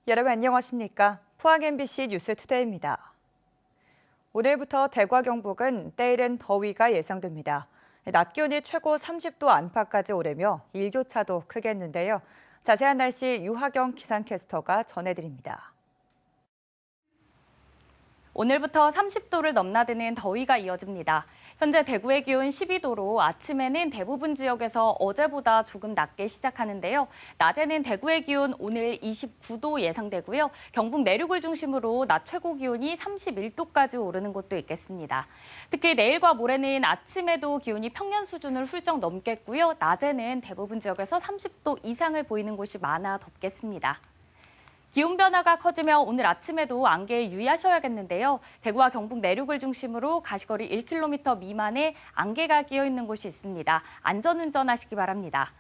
여러분 안녕하십니까? 포항 MBC 뉴스투데이입니다. 오늘부터 대과 경북은 때이른 더위가 예상됩니다. 낮 기온이 최고 30도 안팎까지 오르며 일교차도 크겠는데요. 자세한 날씨 유하경 기상캐스터가 전해드립니다. 오늘부터 30도를 넘나드는 더위가 이어집니다. 현재 대구의 기온 12도로 아침에는 대부분 지역에서 어제보다 조금 낮게 시작하는데요. 낮에는 대구의 기온 오늘 29도 예상되고요. 경북 내륙을 중심으로 낮 최고 기온이 31도까지 오르는 곳도 있겠습니다. 특히 내일과 모레는 아침에도 기온이 평년 수준을 훌쩍 넘겠고요. 낮에는 대부분 지역에서 30도 이상을 보이는 곳이 많아 덥겠습니다. 기온 변화가 커지며 오늘 아침에도 안개에 유의하셔야겠는데요. 대구와 경북 내륙을 중심으로 가시거리 1km 미만의 안개가 끼어 있는 곳이 있습니다. 안전운전하시기 바랍니다.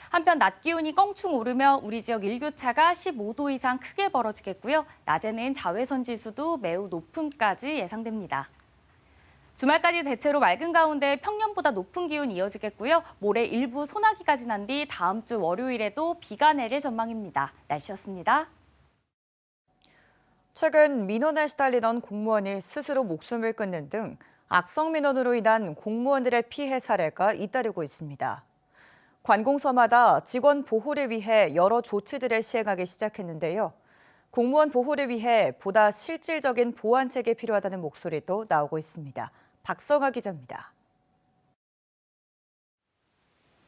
한편 낮 기온이 껑충 오르며 우리 지역 일교차가 15도 이상 크게 벌어지겠고요. 낮에는 자외선 지수도 매우 높음까지 예상됩니다. 주말까지 대체로 맑은 가운데 평년보다 높은 기온 이어지겠고요. 모레 일부 소나기가 지난 뒤 다음 주 월요일에도 비가 내릴 전망입니다. 날씨였습니다. 최근 민원에 시달리던 공무원이 스스로 목숨을 끊는 등 악성 민원으로 인한 공무원들의 피해 사례가 잇따르고 있습니다. 관공서마다 직원 보호를 위해 여러 조치들을 시행하기 시작했는데요. 공무원 보호를 위해 보다 실질적인 보완책이 필요하다는 목소리도 나오고 있습니다. 박성아 기자입니다.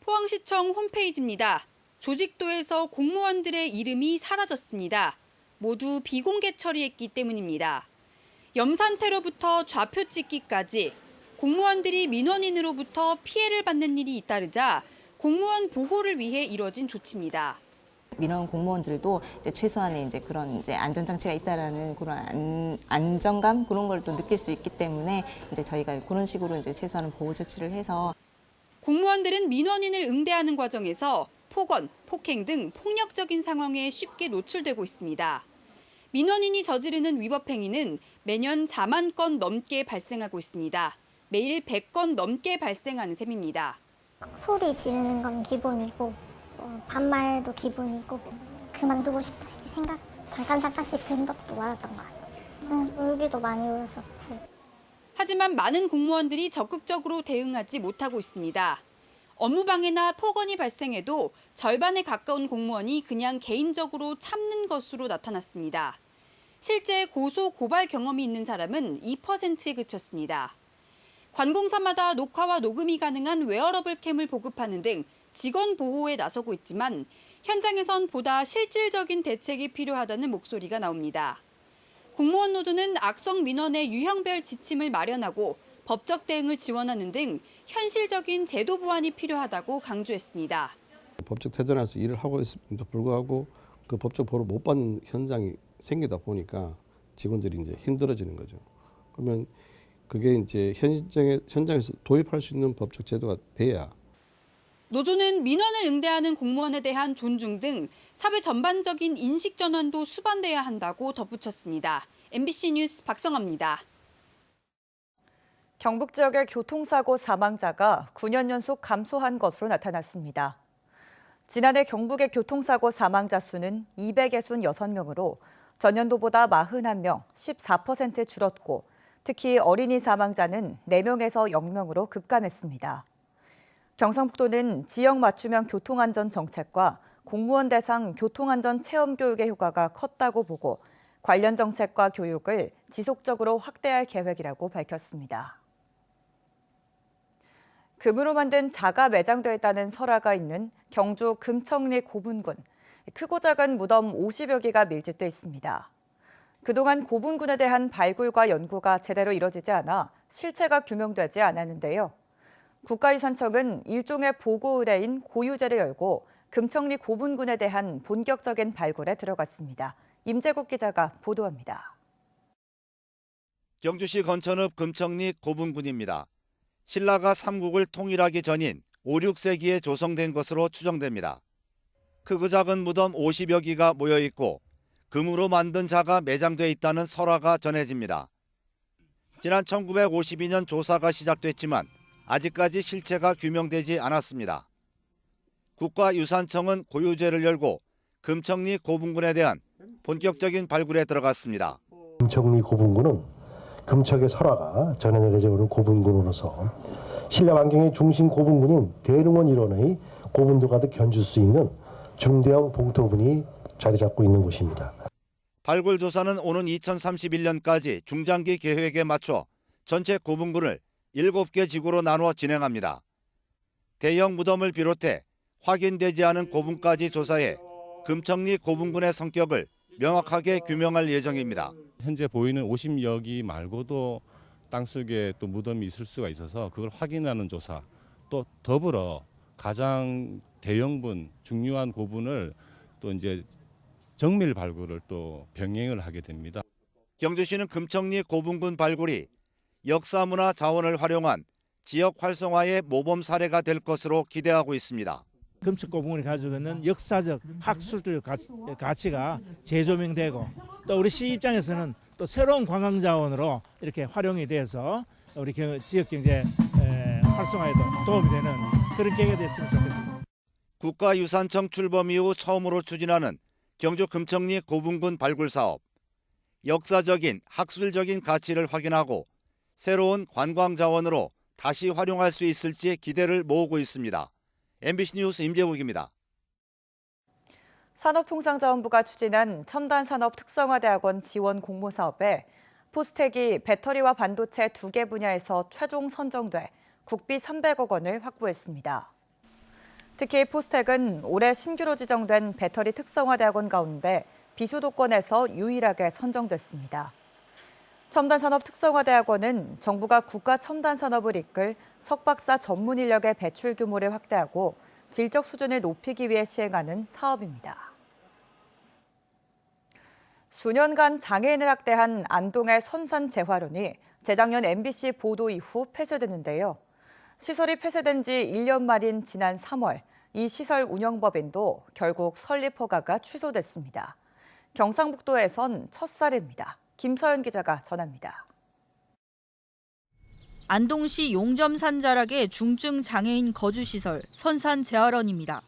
포항시청 홈페이지입니다. 조직도에서 공무원들의 이름이 사라졌습니다. 모두 비공개 처리했기 때문입니다. 염산 테러부터 좌표 찍기까지 공무원들이 민원인으로부터 피해를 받는 일이 잇따르자 공무원 보호를 위해 이뤄진 조치입니다. 민원 공무원들도 이제 최소한의 이제 그런 이제 안전장치가 있다라는 그런 안정감 그런 걸 또 느낄 수 있기 때문에 이제 저희가 그런 식으로 이제 최소한의 보호 조치를 해서 공무원들은 민원인을 응대하는 과정에서 폭언, 폭행 등 폭력적인 상황에 쉽게 노출되고 있습니다. 민원인이 저지르는 위법 행위는 매년 4만 건 넘게 발생하고 있습니다. 매일 100건 넘게 발생하는 셈입니다. 소리 지르는 건 기본이고 반말도 기본이고 그만두고 싶다 이 생각 잠깐씩 든 적도 많았던 것 같아요. 울기도 많이 울었었고. 하지만 많은 공무원들이 적극적으로 대응하지 못하고 있습니다. 업무방해나 폭언이 발생해도 절반에 가까운 공무원이 그냥 개인적으로 참는 것으로 나타났습니다. 실제 고소, 고발 경험이 있는 사람은 2%에 그쳤습니다. 관공서마다 녹화와 녹음이 가능한 웨어러블 캠을 보급하는 등 직원 보호에 나서고 있지만 현장에선 보다 실질적인 대책이 필요하다는 목소리가 나옵니다. 공무원 노조는 악성 민원의 유형별 지침을 마련하고 법적 대응을 지원하는 등 현실적인 제도 보완이 필요하다고 강조했습니다. 법적 태도에서 일을 하고 있음에도 불구하고 그 법적 보호를 못 받는 현장이 생기다 보니까 직원들이 이제 힘들어지는 거죠. 그러면 그게 이제 현장에서 도입할 수 있는 법적 제도가 돼야. 노조는 민원을 응대하는 공무원에 대한 존중 등 사회 전반적인 인식 전환도 수반돼야 한다고 덧붙였습니다. MBC 뉴스 박성아입니다. 경북 지역의 교통사고 사망자가 9년 연속 감소한 것으로 나타났습니다. 지난해 경북의 교통사고 사망자 수는 266명으로 전년도보다 41명, 14% 줄었고 특히 어린이 사망자는 4명에서 0명으로 급감했습니다. 경상북도는 지역 맞춤형 교통안전 정책과 공무원 대상 교통안전 체험 교육의 효과가 컸다고 보고 관련 정책과 교육을 지속적으로 확대할 계획이라고 밝혔습니다. 금으로 만든 자가 매장돼 있다는 설화가 있는 경주 금천리 고분군. 크고 작은 무덤 50여 개가 밀집돼 있습니다. 그동안 고분군에 대한 발굴과 연구가 제대로 이뤄지지 않아 실체가 규명되지 않았는데요. 국가유산청은 일종의 보고 의뢰인 고유제를 열고 금천리 고분군에 대한 본격적인 발굴에 들어갔습니다. 임재국 기자가 보도합니다. 경주시 건천읍 금천리 고분군입니다. 신라가 삼국을 통일하기 전인 5, 6세기에 조성된 것으로 추정됩니다. 크고 작은 무덤 50여 기가 모여 있고 금으로 만든 자가 매장돼 있다는 설화가 전해집니다. 지난 1952년 조사가 시작됐지만 아직까지 실체가 규명되지 않았습니다. 국가유산청은 고유제를 열고 금천리 고분군에 대한 본격적인 발굴에 들어갔습니다. 금천리 고분군은 금척의 설화가 전해 내려져 오는 고분군으로서 신라 왕경의 중심 고분군인 대릉원 일원의 고분도 가득 견줄 수 있는 중대형 봉토분이 자리 잡고 있는 곳입니다. 발굴 조사는 오는 2031년까지 중장기 계획에 맞춰 전체 고분군을 7개 지구로 나누어 진행합니다. 대형 무덤을 비롯해 확인되지 않은 고분까지 조사해 금천리 고분군의 성격을 명확하게 규명할 예정입니다. 현재 보이는 50여기 말고도 땅속에 또 무덤이 있을 수가 있어서 그걸 확인하는 조사, 또 더불어 가장 대형분, 중요한 고분을 또 이제 정밀 발굴을 또 병행을 하게 됩니다. 경주시는 금천리 고분군 발굴이 역사문화 자원을 활용한 지역 활성화의 모범 사례가 될 것으로 기대하고 있습니다. 금천 고분군이 가지고 있는 역사적, 학술적 가치가 재조명되고 또 우리 시 입장에서는 또 새로운 관광 자원으로 이렇게 활용이 돼서 우리 지역 경제 활성화에도 도움이 되는 그런 계기가 됐으면 좋겠습니다. 국가유산청 출범 이후 처음으로 추진하는 경주 금천리 고분군 발굴 사업. 역사적인, 학술적인 가치를 확인하고 새로운 관광 자원으로 다시 활용할 수 있을지 기대를 모으고 있습니다. MBC 뉴스 임재국입니다. 산업통상자원부가 추진한 첨단산업 특성화대학원 지원 공모사업에 포스텍이 배터리와 반도체 2개 분야에서 최종 선정돼 국비 300억 원을 확보했습니다. 특히 포스텍은 올해 신규로 지정된 배터리 특성화대학원 가운데 비수도권에서 유일하게 선정됐습니다. 첨단산업 특성화대학원은 정부가 국가 첨단산업을 이끌 석박사 전문 인력의 배출 규모를 확대하고 질적 수준을 높이기 위해 시행하는 사업입니다. 수년간 장애인을 학대한 안동의 선산재활원이 재작년 MBC 보도 이후 폐쇄됐는데요. 시설이 폐쇄된 지 1년 만인 지난 3월, 이 시설 운영법인도 결국 설립 허가가 취소됐습니다. 경상북도에선 첫 사례입니다. 김서연 기자가 전합니다. 안동시 용점산 자락의 중증 장애인 거주시설 선산재활원입니다.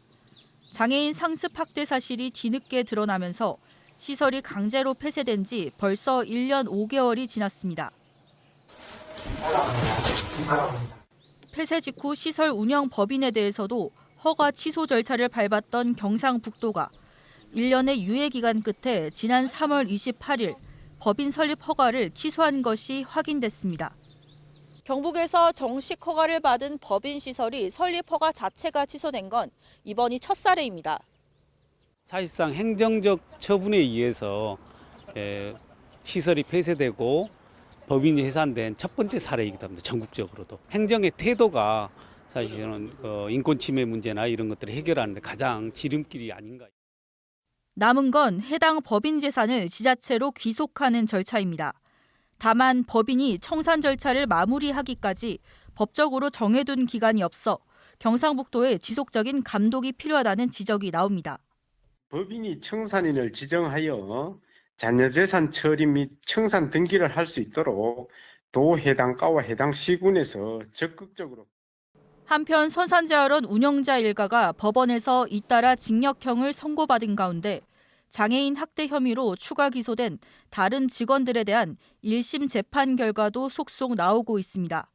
장애인 상습 학대 사실이 뒤늦게 드러나면서 시설이 강제로 폐쇄된 지 벌써 1년 5개월이 지났습니다. 폐쇄 직후 시설 운영 법인에 대해서도 허가 취소 절차를 밟았던 경상북도가 1년의 유예 기간 끝에 지난 3월 28일 법인 설립 허가를 취소한 것이 확인됐습니다. 경북에서 정식 허가를 받은 법인 시설이 설립 허가 자체가 취소된 건 이번이 첫 사례입니다. 사실상 행정적 처분에 의해서 시설이 폐쇄되고 법인이 해산된 첫 번째 사례이기도 합니다. 전국적으로도. 행정의 태도가 사실은 인권 침해 문제나 이런 것들을 해결하는 데 가장 지름길이 아닌가. 남은 건 해당 법인 재산을 지자체로 귀속하는 절차입니다. 다만 법인이 청산 절차를 마무리하기까지 법적으로 정해둔 기간이 없어 경상북도에 지속적인 감독이 필요하다는 지적이 나옵니다. 법인이 청산인을 지정하여 잔여재산 처리 및 청산 등기를 할 수 있도록 도 해당과와 해당 시군에서 적극적으로. 한편 선산재활원 운영자 일가가 법원에서 잇따라 징역형을 선고받은 가운데 장애인 학대 혐의로 추가 기소된 다른 직원들에 대한 1심 재판 결과도 속속 나오고 있습니다.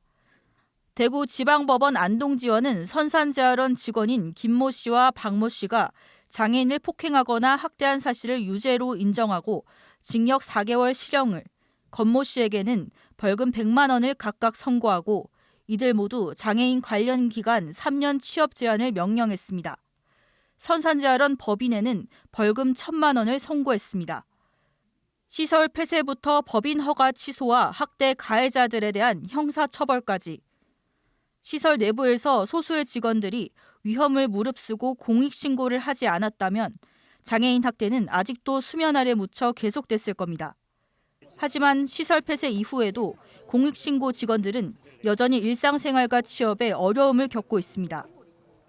대구지방법원 안동지원은 선산재활원 직원인 김모 씨와 박모 씨가 장애인을 폭행하거나 학대한 사실을 유죄로 인정하고 징역 4개월 실형을, 권모 씨에게는 벌금 100만 원을 각각 선고하고 이들 모두 장애인 관련 기간 3년 취업 제한을 명령했습니다. 선산재활원 법인에는 벌금 1,000만 원을 선고했습니다. 시설 폐쇄부터 법인 허가 취소와 학대 가해자들에 대한 형사처벌까지. 시설 내부에서 소수의 직원들이 위험을 무릅쓰고 공익신고를 하지 않았다면 장애인 학대는 아직도 수면 아래 묻혀 계속됐을 겁니다. 하지만 시설 폐쇄 이후에도 공익신고 직원들은 여전히 일상생활과 취업에 어려움을 겪고 있습니다.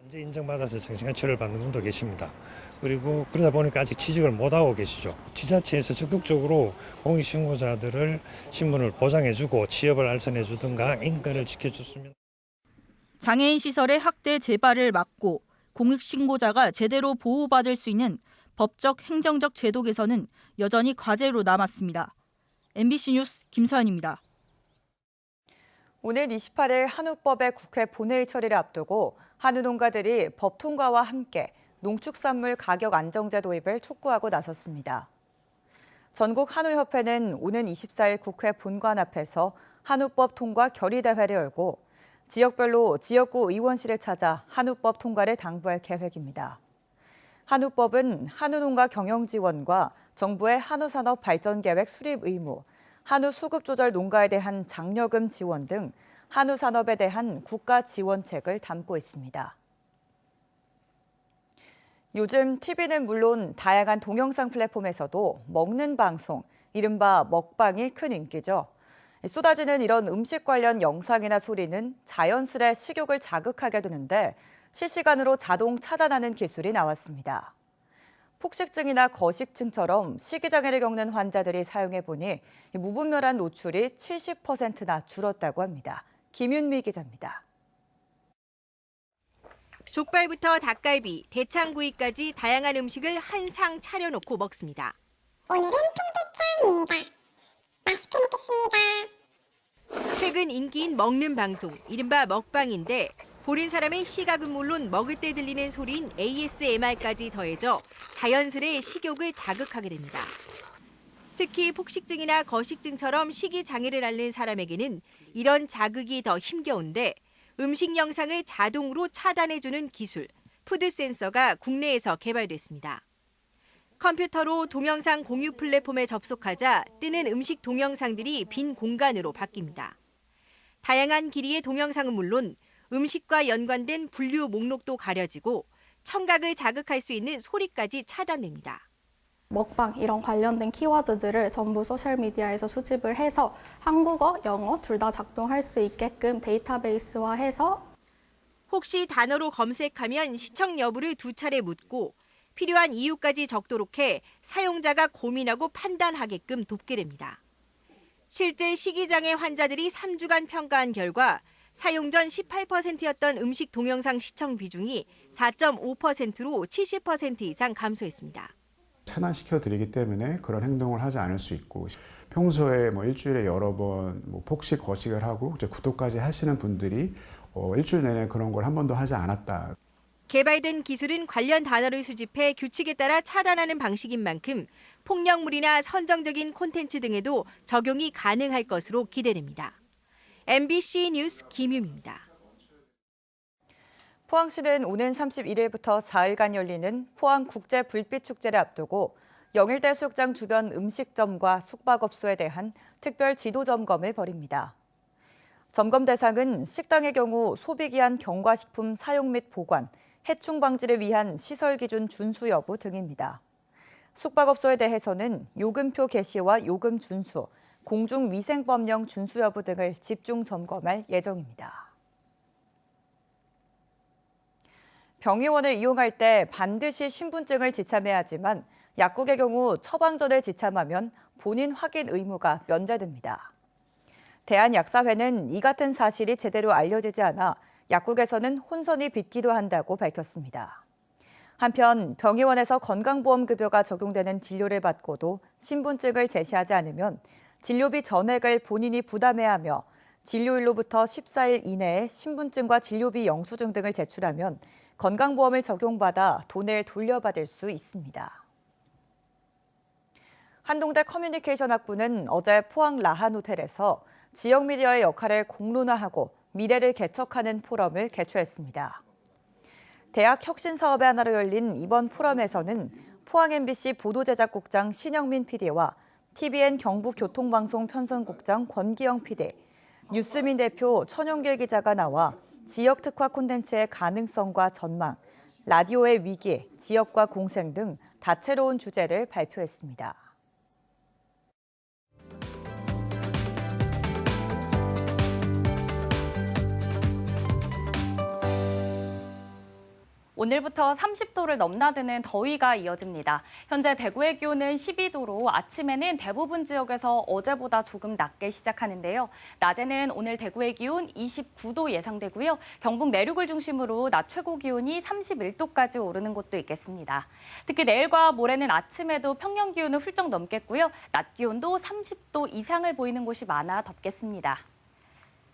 현재 인정받아서 정신과 치료를 받는 분도 계십니다. 그리고 그러다 보니까 아직 취직을 못하고 계시죠. 지자체에서 적극적으로 공익신고자들을 신분을 보장해주고 취업을 알선해주든가 인권을 지켜줬으면. 장애인 시설의 학대 재발을 막고 공익신고자가 제대로 보호받을 수 있는 법적, 행정적 제도 개선은 여전히 과제로 남았습니다. MBC 뉴스 김서연입니다. 오는 28일 한우법의 국회 본회의 처리를 앞두고 한우 농가들이 법 통과와 함께 농축산물 가격 안정제 도입을 촉구하고 나섰습니다. 전국 한우협회는 오는 24일 국회 본관 앞에서 한우법 통과 결의대회를 열고 지역별로 지역구 의원실을 찾아 한우법 통과를 당부할 계획입니다. 한우법은 한우농가 경영 지원과 정부의 한우산업 발전 계획 수립 의무, 한우 수급 조절 농가에 대한 장려금 지원 등 한우 산업에 대한 국가 지원책을 담고 있습니다. 요즘 TV는 물론 다양한 동영상 플랫폼에서도 먹는 방송, 이른바 먹방이 큰 인기죠. 쏟아지는 이런 음식 관련 영상이나 소리는 자연스레 식욕을 자극하게 되는데 실시간으로 자동 차단하는 기술이 나왔습니다. 폭식증이나 거식증처럼 식이장애를 겪는 환자들이 사용해보니 무분별한 노출이 70%나 줄었다고 합니다. 김윤미 기자입니다. 족발부터 닭갈비, 대창구이까지 다양한 음식을 한 상 차려놓고 먹습니다. 오늘은 통대창입니다. 맛있게 먹겠습니다. 최근 인기인 먹는 방송, 이른바 먹방인데 보는 사람의 시각은 물론 먹을 때 들리는 소리인 ASMR까지 더해져 자연스레 식욕을 자극하게 됩니다. 특히 폭식증이나 거식증처럼 식이장애를 앓는 사람에게는 이런 자극이 더 힘겨운데 음식 영상을 자동으로 차단해주는 기술, 푸드 센서가 국내에서 개발됐습니다. 컴퓨터로 동영상 공유 플랫폼에 접속하자 뜨는 음식 동영상들이 빈 공간으로 바뀝니다. 다양한 길이의 동영상은 물론 음식과 연관된 분류 목록도 가려지고 청각을 자극할 수 있는 소리까지 차단됩니다. 먹방 이런 관련된 키워드들을 전부 소셜미디어에서 수집을 해서 한국어, 영어 둘 다 작동할 수 있게끔 데이터베이스화해서 혹시 단어로 검색하면 시청 여부를 2차례 묻고 필요한 이유까지 적도록 해 사용자가 고민하고 판단하게끔 돕게 됩니다. 실제 식이장애 환자들이 3주간 평가한 결과 사용 전 18%였던 음식 동영상 시청 비중이 4.5%로 70% 이상 감소했습니다. 차단시켜 드리기 때문에 그런 행동을 하지 않을 수 있고 평소에 일주일에 여러 번 폭식, 거식을 하고 이제 구토까지 하시는 분들이 일주일 내내 그런 걸 한 번도 하지 않았다. 개발된 기술은 관련 단어를 수집해 규칙에 따라 차단하는 방식인 만큼 폭력물이나 선정적인 콘텐츠 등에도 적용이 가능할 것으로 기대됩니다. MBC 뉴스 김유미입니다. 포항시는 오는 31일부터 4일간 열리는 포항국제불빛축제를 앞두고 영일대 수욕장 주변 음식점과 숙박업소에 대한 특별 지도 점검을 벌입니다. 점검 대상은 식당의 경우 소비기한 경과식품 사용 및 보관, 해충 방지를 위한 시설 기준 준수 여부 등입니다. 숙박업소에 대해서는 요금표 게시와 요금 준수, 공중위생법령 준수 여부 등을 집중 점검할 예정입니다. 병의원을 이용할 때 반드시 신분증을 지참해야 하지만 약국의 경우 처방전을 지참하면 본인 확인 의무가 면제됩니다. 대한약사회는 이 같은 사실이 제대로 알려지지 않아 약국에서는 혼선이 빚기도 한다고 밝혔습니다. 한편 병의원에서 건강보험급여가 적용되는 진료를 받고도 신분증을 제시하지 않으면 진료비 전액을 본인이 부담해야 하며 진료일로부터 14일 이내에 신분증과 진료비 영수증 등을 제출하면 건강보험을 적용받아 돈을 돌려받을 수 있습니다. 한동대 커뮤니케이션 학부는 어제 포항 라한 호텔에서 지역 미디어의 역할을 공론화하고 미래를 개척하는 포럼을 개최했습니다. 대학 혁신 사업의 하나로 열린 이번 포럼에서는 포항 MBC 보도제작국장 신영민 PD와 TVN 경북교통방송 편성국장 권기영 PD, 뉴스민 대표 천용길 기자가 나와 지역 특화 콘텐츠의 가능성과 전망, 라디오의 위기, 지역과 공생 등 다채로운 주제를 발표했습니다. 오늘부터 30도를 넘나드는 더위가 이어집니다. 현재 대구의 기온은 12도로 아침에는 대부분 지역에서 어제보다 조금 낮게 시작하는데요. 낮에는 오늘 대구의 기온 29도 예상되고요. 경북 내륙을 중심으로 낮 최고 기온이 31도까지 오르는 곳도 있겠습니다. 특히 내일과 모레는 아침에도 평년 기온을 훌쩍 넘겠고요. 낮 기온도 30도 이상을 보이는 곳이 많아 덥겠습니다.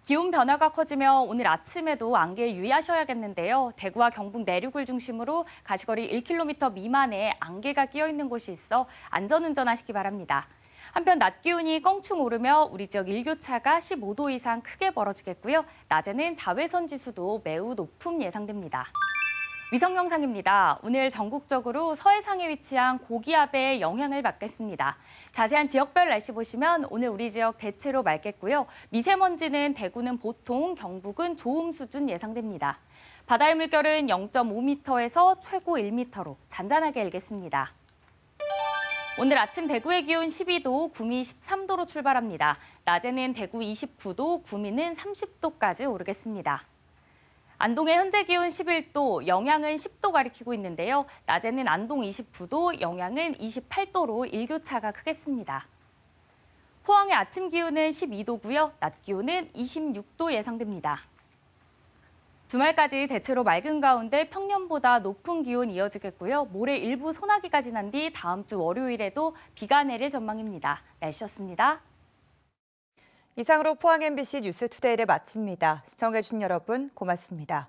기온 변화가 커지며 오늘 아침에도 안개에 유의하셔야겠는데요. 대구와 경북 내륙을 중심으로 가시거리 1km 미만의 안개가 끼어 있는 곳이 있어 안전운전하시기 바랍니다. 한편 낮 기온이 껑충 오르며 우리 지역 일교차가 15도 이상 크게 벌어지겠고요. 낮에는 자외선 지수도 매우 높음 예상됩니다. 위성 영상입니다. 오늘 전국적으로 서해상에 위치한 고기압의 영향을 받겠습니다. 자세한 지역별 날씨 보시면 오늘 우리 지역 대체로 맑겠고요. 미세먼지는 대구는 보통, 경북은 좋음 수준 예상됩니다. 바다의 물결은 0.5m에서 최고 1m로 잔잔하게 일겠습니다. 오늘 아침 대구의 기온 12도, 구미 13도로 출발합니다. 낮에는 대구 29도, 구미는 30도까지 오르겠습니다. 안동의 현재 기온 11도, 영양은 10도 가리키고 있는데요. 낮에는 안동 29도, 영양은 28도로 일교차가 크겠습니다. 포항의 아침 기온은 12도고요. 낮 기온은 26도 예상됩니다. 주말까지 대체로 맑은 가운데 평년보다 높은 기온 이어지겠고요. 모레 일부 소나기가 지난 뒤 다음 주 월요일에도 비가 내릴 전망입니다. 날씨였습니다. 이상으로 포항 MBC 뉴스투데이를 마칩니다. 시청해주신 여러분 고맙습니다.